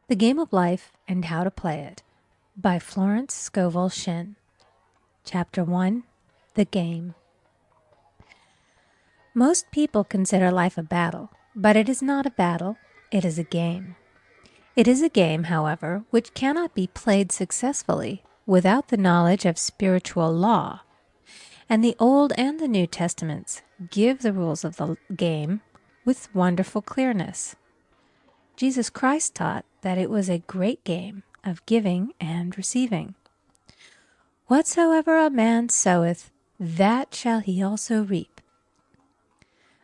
The Game of Life and How to Play It by Florence Scovel Shinn. Chapter 1. The Game. Most people consider life a battle, but it is not a battle, it is a game. It is a game, however, which cannot be played successfully without the knowledge of spiritual law. And the Old and the New Testaments give the rules of the game with wonderful clearness. Jesus Christ taught that it was a great game of giving and receiving. Whatsoever a man soweth, that shall he also reap.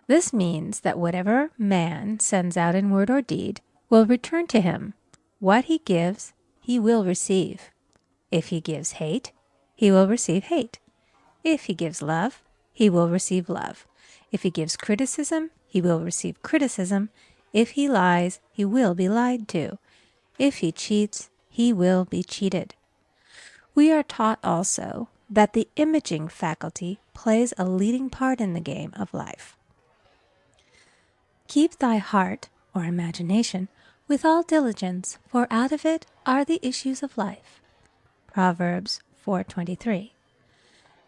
This means that whatever man sends out in word or deed will return to him. What he gives, he will receive. If he gives hate, he will receive hate. If he gives love, he will receive love. If he gives criticism, he will receive criticism. If he lies, he will be lied to. If he cheats, he will be cheated. We are taught also that the imaging faculty plays a leading part in the game of life. Keep thy heart, or imagination, with all diligence, for out of it are the issues of life. Proverbs 4:23.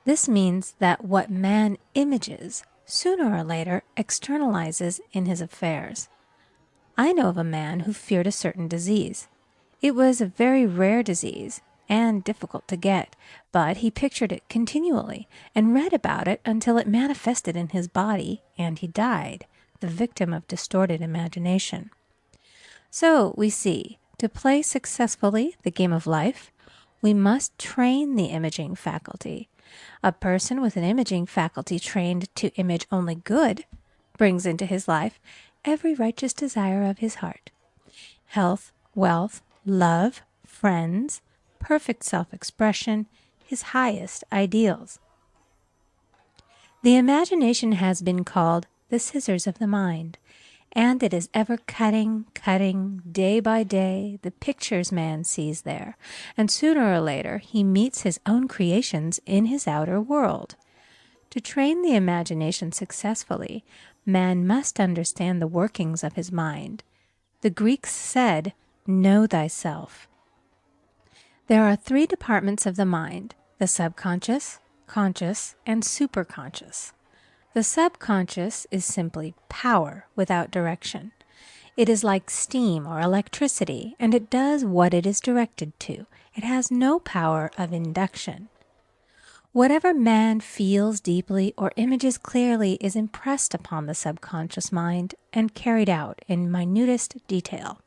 This means that what man images, sooner or later externalizes in his affairs. I know of a man who feared a certain disease. It was a very rare disease and difficult to get, but he pictured it continually and read about it until it manifested in his body and he died, the victim of distorted imagination. So we see, to play successfully the game of life, we must train the imaging faculty. A person with an imaging faculty trained to image only good brings into his life every righteous desire of his heart. Health, wealth, love, friends, perfect self-expression, his highest ideals. The imagination has been called the scissors of the mind, and it is ever cutting, day by day, the pictures man sees there, and sooner or later he meets his own creations in his outer world. To train the imagination successfully, man must understand the workings of his mind. The Greeks said, "Know thyself." There are three departments of the mind: the subconscious, conscious, and superconscious. The subconscious is simply power without direction. It is like steam or electricity, and it does what it is directed to. It has no power of induction. Whatever man feels deeply or images clearly is impressed upon the subconscious mind and carried out in minutest detail.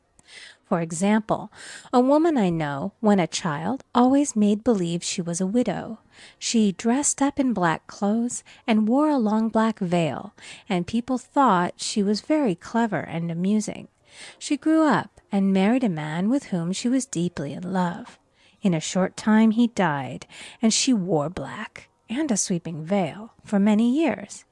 For example, a woman I know, when a child, always made believe she was a widow. She dressed up in black clothes and wore a long black veil, and people thought she was very clever and amusing. She grew up and married a man with whom she was deeply in love. In a short time he died, and she wore black and a sweeping veil for many years.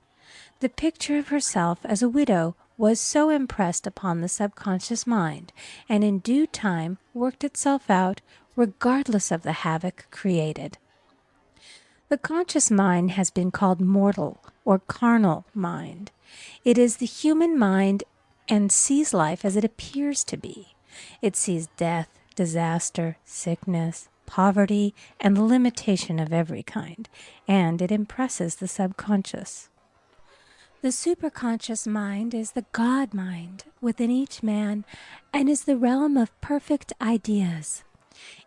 The picture of herself as a widow was so impressed upon the subconscious mind, and in due time worked itself out regardless of the havoc created. The conscious mind has been called mortal or carnal mind. It is the human mind and sees life as it appears to be. It sees death, disaster, sickness, poverty, and limitation of every kind, and it impresses the subconscious. The superconscious mind is the God mind within each man and is the realm of perfect ideas.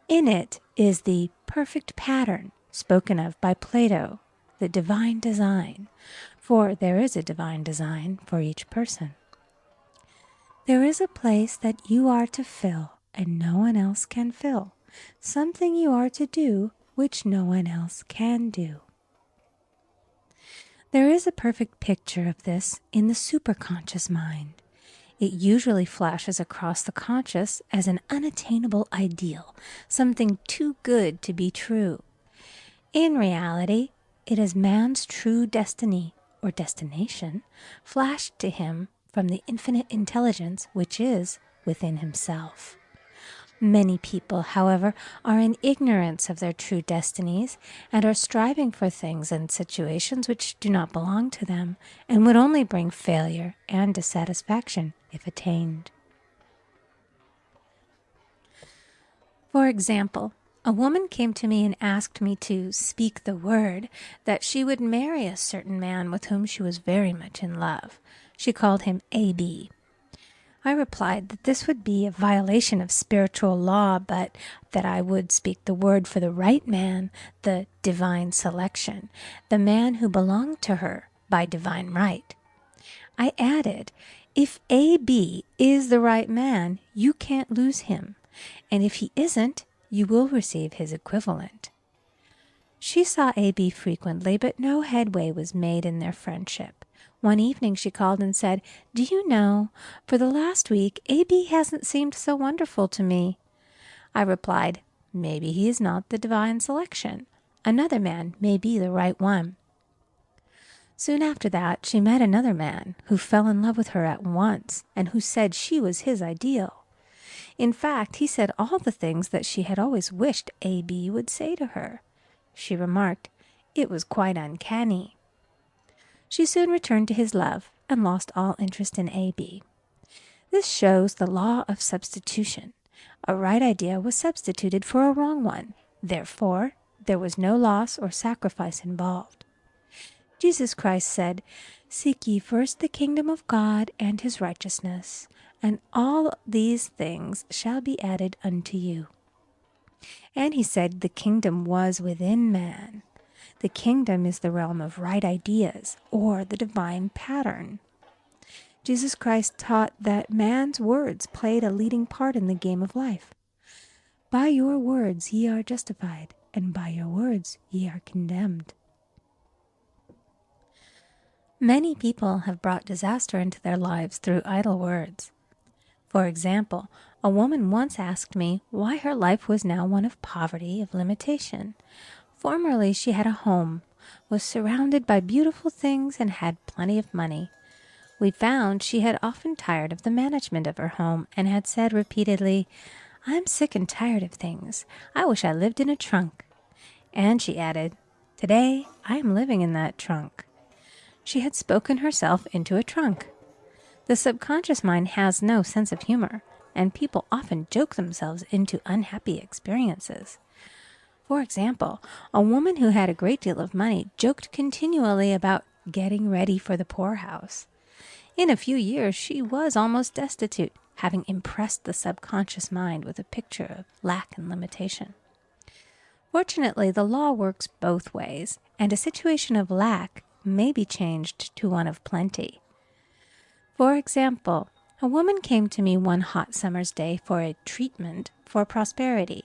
In it is the perfect pattern spoken of by Plato, the divine design, for there is a divine design for each person. There is a place that you are to fill and no one else can fill, something you are to do which no one else can do. There is a perfect picture of this in the superconscious mind. It usually flashes across the conscious as an unattainable ideal, something too good to be true. In reality, it is man's true destiny or destination flashed to him from the infinite intelligence which is within himself. Many people, however, are in ignorance of their true destinies and are striving for things and situations which do not belong to them and would only bring failure and dissatisfaction if attained. For example, a woman came to me and asked me to speak the word that she would marry a certain man with whom she was very much in love. She called him AB. I replied that this would be a violation of spiritual law, but that I would speak the word for the right man, the divine selection, the man who belonged to her by divine right. I added, if AB is the right man, you can't lose him, and if he isn't, you will receive his equivalent. She saw AB frequently, but no headway was made in their friendship. One evening she called and said, "Do you know, for the last week, AB hasn't seemed so wonderful to me." I replied, "Maybe he is not the divine selection. Another man may be the right one." Soon after that, she met another man who fell in love with her at once and who said she was his ideal. In fact, he said all the things that she had always wished AB would say to her. She remarked, it was quite uncanny. She soon returned to his love and lost all interest in AB. This shows the law of substitution. A right idea was substituted for a wrong one. Therefore, there was no loss or sacrifice involved. Jesus Christ said, "Seek ye first the kingdom of God and his righteousness, and all these things shall be added unto you." And he said the kingdom was within man. The kingdom is the realm of right ideas, or the divine pattern. Jesus Christ taught that man's words played a leading part in the game of life. By your words ye are justified, and by your words ye are condemned. Many people have brought disaster into their lives through idle words. For example, a woman once asked me why her life was now one of poverty, of limitation. Formerly she had a home, was surrounded by beautiful things, and had plenty of money. We found she had often tired of the management of her home and had said repeatedly, "I'm sick and tired of things. I wish I lived in a trunk." And she added, "Today I am living in that trunk." She had spoken herself into a trunk. The subconscious mind has no sense of humor, and people often joke themselves into unhappy experiences. For example, a woman who had a great deal of money joked continually about getting ready for the poorhouse. In a few years, she was almost destitute, having impressed the subconscious mind with a picture of lack and limitation. Fortunately, the law works both ways, and a situation of lack may be changed to one of plenty. For example, a woman came to me one hot summer's day for a treatment for prosperity.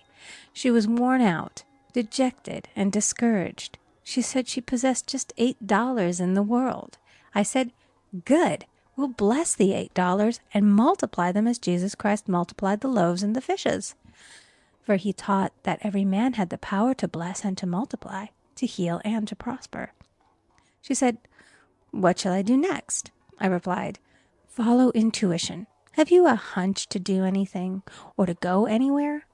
She was worn out, dejected, and discouraged. She said she possessed just $8 in the world. I said, "Good, we'll bless the $8 and multiply them as Jesus Christ multiplied the loaves and the fishes." For he taught that every man had the power to bless and to multiply, to heal and to prosper. She said, "What shall I do next?" I replied, "Follow intuition. Have you a hunch to do anything or to go anywhere?"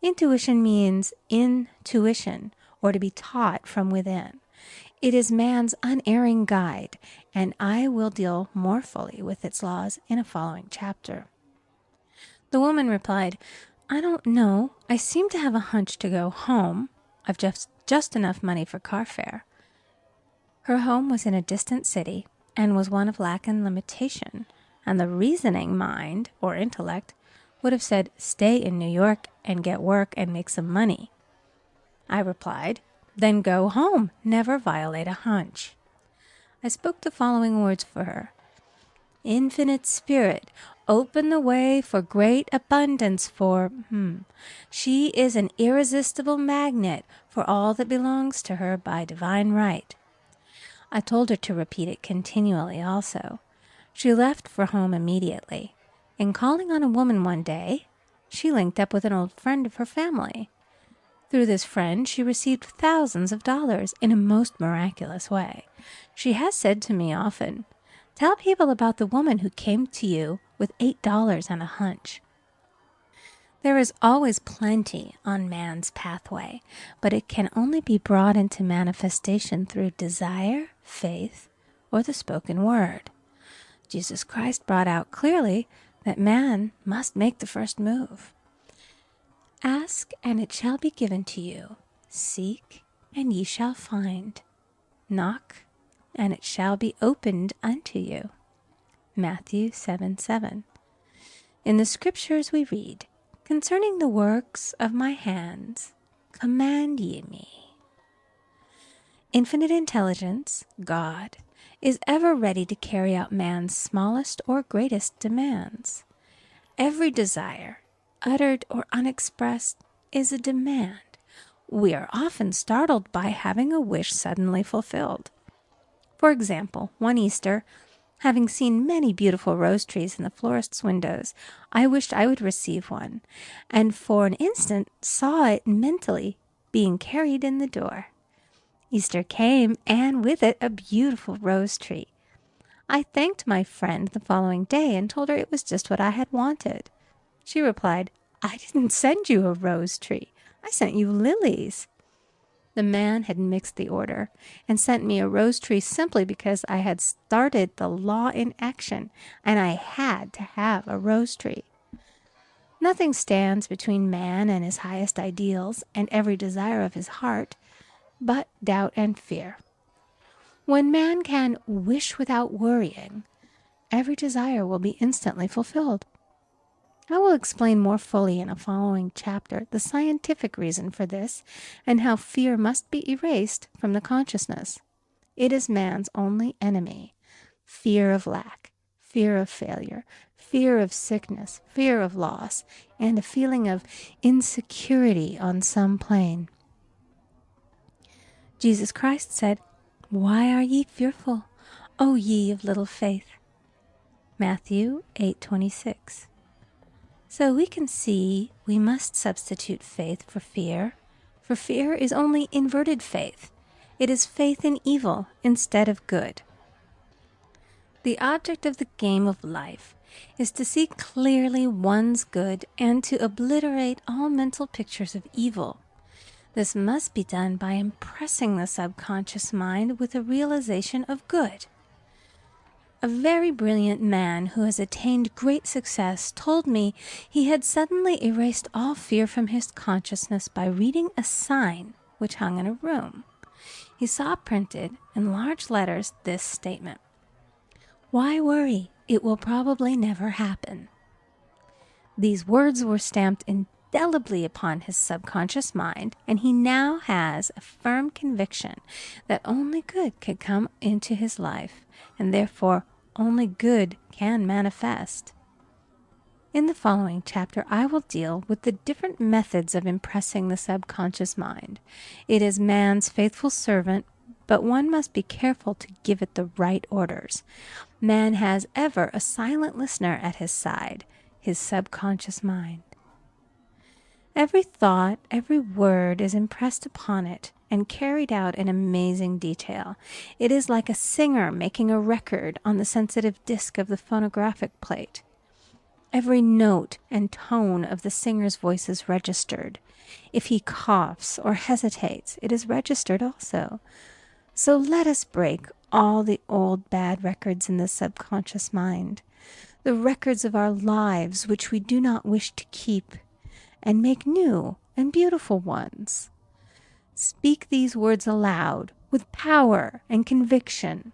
Intuition means intuition, or to be taught from within. It is man's unerring guide, and I will deal more fully with its laws in a following chapter. The woman replied, "I don't know. I seem to have a hunch to go home. I've just enough money for car fare." Her home was in a distant city and was one of lack and limitation, and the reasoning mind, or intellect, would have said, "Stay in New York and get work and make some money." I replied, "Then go home. Never violate a hunch." I spoke the following words for her. "Infinite Spirit, open the way for great abundance for She is an irresistible magnet for all that belongs to her by divine right." I told her to repeat it continually also. She left for home immediately. In calling on a woman one day, she linked up with an old friend of her family. Through this friend, she received thousands of dollars in a most miraculous way. She has said to me often, "Tell people about the woman who came to you with $8 and a hunch." There is always plenty on man's pathway, but it can only be brought into manifestation through desire, faith, or the spoken word. Jesus Christ brought out clearly that man must make the first move. Ask, and it shall be given to you. Seek, and ye shall find. Knock, and it shall be opened unto you. Matthew 7:7. In the Scriptures we read, concerning the works of my hands, command ye me. Infinite intelligence, God, is ever ready to carry out man's smallest or greatest demands. Every desire, uttered or unexpressed, is a demand. We are often startled by having a wish suddenly fulfilled. For example, one Easter, having seen many beautiful rose trees in the florist's windows, I wished I would receive one, and for an instant saw it mentally being carried in the door. Easter came, and with it a beautiful rose tree. I thanked my friend the following day and told her it was just what I had wanted. She replied, "I didn't send you a rose tree. I sent you lilies." The man had mixed the order and sent me a rose tree simply because I had started the law in action and I had to have a rose tree. Nothing stands between man and his highest ideals and every desire of his heart but doubt and fear. When man can wish without worrying, every desire will be instantly fulfilled. I will explain more fully in a following chapter the scientific reason for this and how fear must be erased from the consciousness. It is man's only enemy. Fear of lack, fear of failure, fear of sickness, fear of loss, and a feeling of insecurity on some plane. Jesus Christ said, "Why are ye fearful, O ye of little faith?" Matthew 8:26. So we can see we must substitute faith for fear is only inverted faith. It is faith in evil instead of good. The object of the game of life is to see clearly one's good and to obliterate all mental pictures of evil. This must be done by impressing the subconscious mind with a realization of good. A very brilliant man who has attained great success told me he had suddenly erased all fear from his consciousness by reading a sign which hung in a room. He saw printed in large letters this statement: "Why worry? It will probably never happen." These words were stamped indelibly upon his subconscious mind, and he now has a firm conviction that only good could come into his life, and therefore only good can manifest. In the following chapter, I will deal with the different methods of impressing the subconscious mind. It is man's faithful servant, but one must be careful to give it the right orders. Man has ever a silent listener at his side, his subconscious mind. Every thought, every word is impressed upon it and carried out in amazing detail. It is like a singer making a record on the sensitive disc of the phonographic plate. Every note and tone of the singer's voice is registered. If he coughs or hesitates, it is registered also. So let us break all the old bad records in the subconscious mind, the records of our lives which we do not wish to keep, and make new and beautiful ones. Speak these words aloud with power and conviction.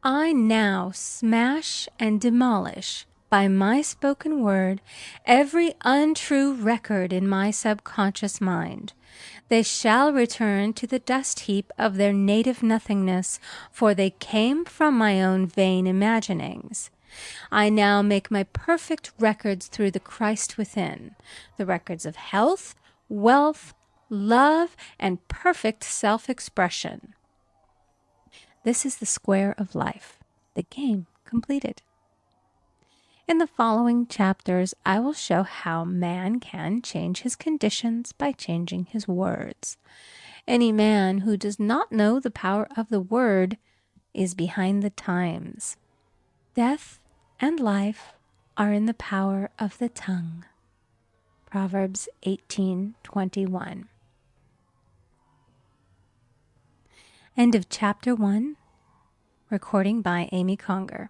I now smash and demolish by my spoken word every untrue record in my subconscious mind. They shall return to the dust heap of their native nothingness, for they came from my own vain imaginings. I now make my perfect records through the Christ within, the records of health, wealth, love, and perfect self-expression. This is the square of life, the game completed. In the following chapters, I will show how man can change his conditions by changing his words. Any man who does not know the power of the word is behind the times. Death and life are in the power of the tongue. Proverbs 18:21. End of chapter 1. Recording by Amy Conger.